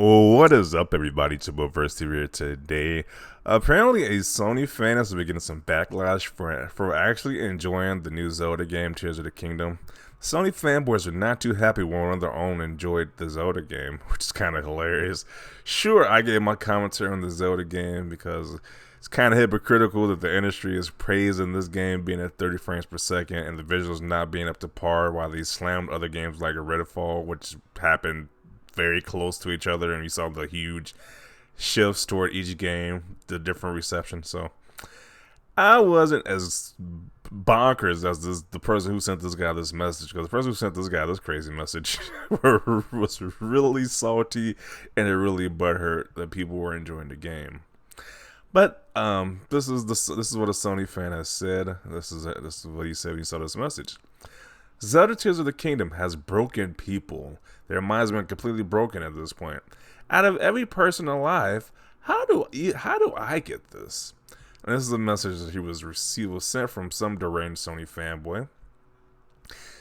What is up, everybody? It's your boy Verse here today. Apparently, a Sony fan has been getting some backlash for actually enjoying the new Zelda game, Tears of the Kingdom. Sony fanboys are not too happy when one of their own enjoyed the Zelda game, which is kind of hilarious. Sure, I gave my commentary on the Zelda game because it's kind of hypocritical that the industry is praising this game being at 30 frames per second and the visuals not being up to par while they slammed other games like Redfall, which happened very close to each other, and we saw the huge shifts toward each game, the different reception. So I wasn't as bonkers as the person who sent this guy this message, because the person who sent this guy this crazy message was really salty and it really butthurt that people were enjoying the game. But this is what a Sony fan has said. This is what he said when he saw this message. Zelda Tears of the Kingdom has broken people. Their minds have been completely broken at this point. Out of every person alive, how do I get this? And this is a message that he was sent from some deranged Sony fanboy,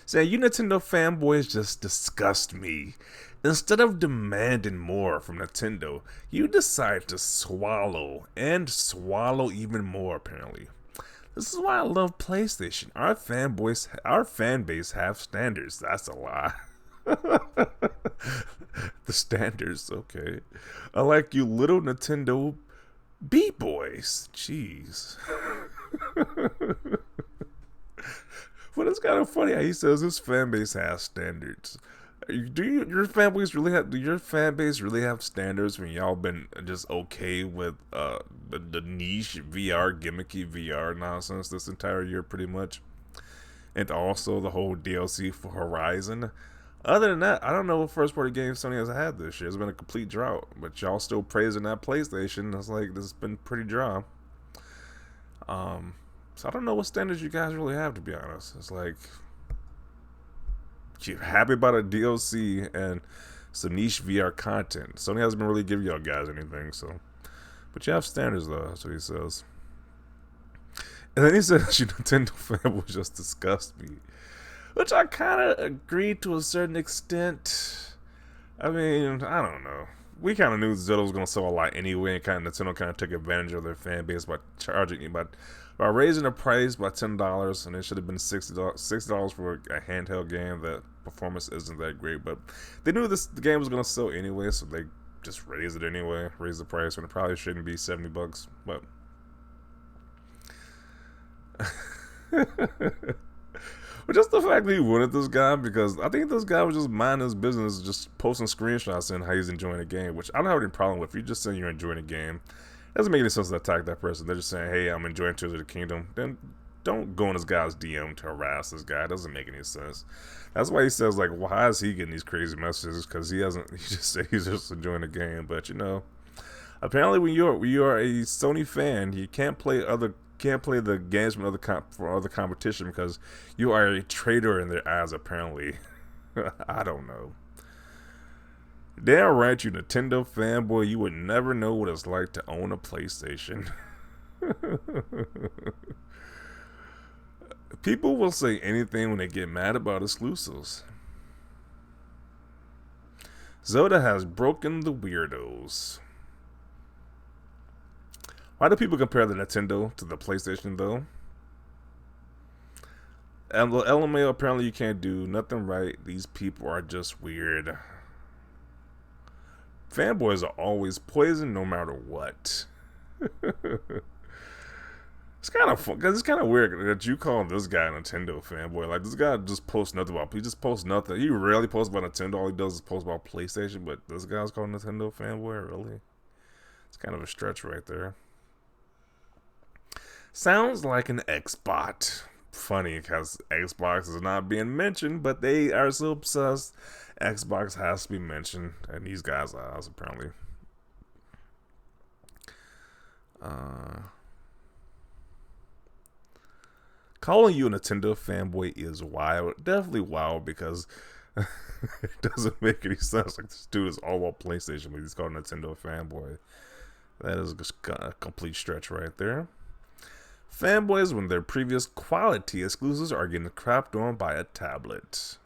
saying, "You Nintendo fanboys just disgust me. Instead of demanding more from Nintendo, you decide to swallow even more, apparently. This is why I love PlayStation. Our fan base have standards." That's a lie. The standards, okay. Unlike you little Nintendo B-boys. Jeez. But it's kind of funny how he says his fan base has standards. Do your fan base really have standards when y'all been just okay with the niche VR, gimmicky VR nonsense this entire year, pretty much, and also the whole DLC for Horizon? Other than that, I don't know what first party games Sony has had this year. It's been a complete drought, but y'all still praising that PlayStation. It's like this has been pretty dry. So I don't know what standards you guys really have, to be honest. It's like, you're happy about a DLC and some niche VR content. Sony hasn't been really giving y'all guys anything, so. But you have standards, though. That's what he says. And then he says, "You Nintendo fan will just disgust me," which I kind of agree to a certain extent. I mean, I don't know. We kind of knew Zelda was going to sell a lot anyway, and Nintendo kind of took advantage of their fan base by raising the price by $10, and it should have been $60 for a handheld game that performance isn't that great. But they knew the game was going to sell anyway, so they just raised it anyway, raised the price when it probably shouldn't be $70. But but just the fact that he wanted this guy, because I think this guy was just minding his business, just posting screenshots saying how he's enjoying the game, which I don't have any problem with. If you're just saying you're enjoying the game, it doesn't make any sense to attack that person. They're just saying, "Hey, I'm enjoying Tears of the Kingdom." Then don't go in this guy's DM to harass this guy. It doesn't make any sense. That's why he says, like, why is he getting these crazy messages? Because he just said he's just enjoying the game. But apparently when you are a Sony fan, you can't play the games from other competition because you are a traitor in their eyes, apparently. I don't know. Damn right, you Nintendo fanboy, you would never know what it's like to own a PlayStation. People will say anything when they get mad about exclusives. Zelda has broken the weirdos. Why do people compare the Nintendo to the PlayStation, though? And the LMAO, apparently you can't do nothing right. These people are just weird. Fanboys are always poison no matter what. It's kind of fun, because it's kind of weird that you call this guy a Nintendo fanboy. Like, this guy just posts nothing about, he just posts nothing. He rarely posts about Nintendo. All he does is post about PlayStation, but this guy's called Nintendo fanboy, really? It's kind of a stretch right there. Sounds like an Xbot. Funny, because Xbox is not being mentioned, but they are so obsessed. Xbox has to be mentioned, and these guys are apparently. Calling you a Nintendo fanboy is wild. Definitely wild, because it doesn't make any sense. Like, this dude is all about PlayStation, but he's called a Nintendo fanboy. That is a complete stretch right there. Fanboys, when their previous quality exclusives are getting crapped on by a tablet.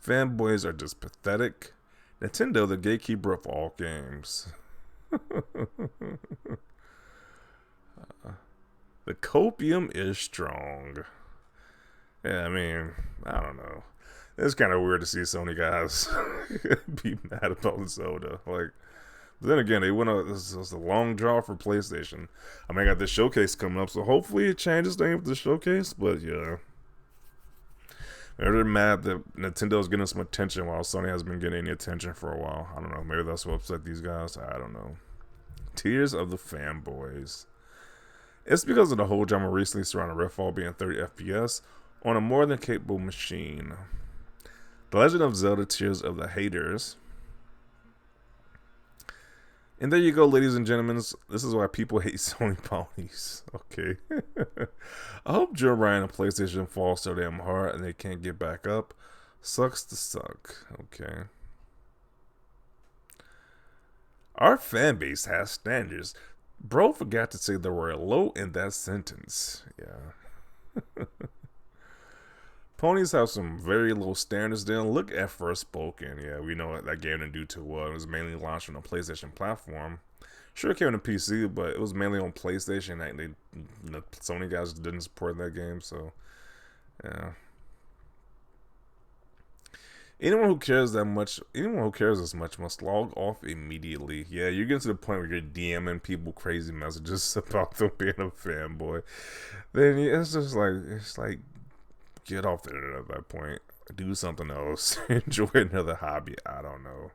Fanboys are just pathetic. Nintendo, the gatekeeper of all games. The copium is strong. Yeah, I mean, I don't know. It's kind of weird to see Sony guys be mad about Zelda. Like, but then again, they went out. This was a long draw for PlayStation. I mean, I got the showcase coming up, so hopefully it changes things with the showcase. But yeah, they're mad that Nintendo's getting some attention while Sony hasn't been getting any attention for a while. I don't know. Maybe that's what upset these guys. I don't know. Tears of the fanboys. It's because of the whole drama recently surrounding Redfall being 30 FPS on a more than capable machine. The Legend of Zelda Tears of the Haters. And there you go, ladies and gentlemen. This is why people hate Sony ponies. Okay. I hope Joe Ryan and PlayStation fall so damn hard and they can't get back up. Sucks to suck. Okay. Our fan base has standards. Bro forgot to say the word low in that sentence. Yeah. Ponies have some very low standards then. Look at Forspoken. Yeah, we know that game didn't do too well. It was mainly launched on a PlayStation platform. Sure, it came on PC, but it was mainly on PlayStation. The Sony guys didn't support that game, so yeah. Anyone who cares as much must log off immediately. Yeah, you're getting to the point where you're DMing people crazy messages about them being a fanboy. Then it's like get off the internet at that point. Do something else. Enjoy another hobby. I don't know.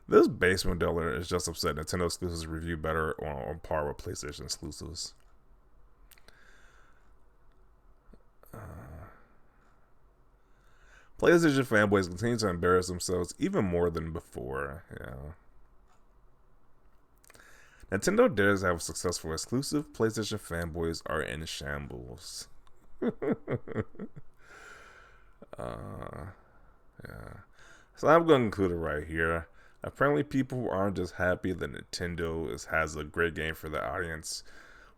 This basement dweller is just upset Nintendo exclusives review better on par with PlayStation exclusives. PlayStation fanboys continue to embarrass themselves even more than before. Yeah. Nintendo dares have a successful exclusive. PlayStation fanboys are in shambles. Yeah. So I'm going to conclude it right here. Apparently, people aren't just happy that Nintendo has a great game for the audience,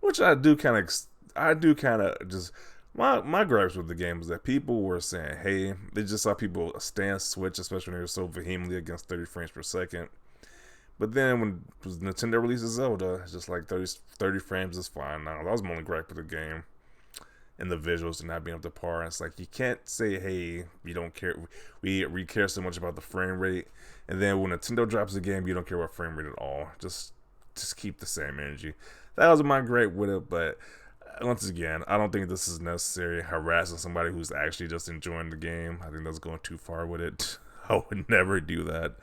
which I do kind of just. My gripes with the game was that people were saying, hey, they just saw people stand Switch, especially when they were so vehemently against 30 frames per second. But then when Nintendo releases Zelda, it's just like 30 frames is fine now. That was my only gripe with the game. And the visuals and not being up to par. It's like you can't say, hey, you don't care. We care so much about the frame rate. And then when Nintendo drops a game, you don't care about frame rate at all. Just keep the same energy. That was my gripe with it, but once again, I don't think this is necessary. Harassing somebody who's actually just enjoying the game, I think that's going too far with it. I would never do that.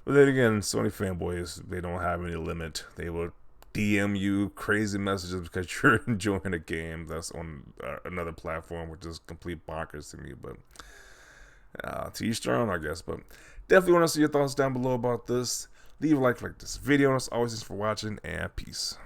But then again, Sony fanboys, they don't have any limit. They will DM you crazy messages because you're enjoying a game that's on another platform, which is complete bonkers to me. But to each their own, I guess. But definitely want to see your thoughts down below about this. Leave a like this video. As always, thanks for watching, and peace.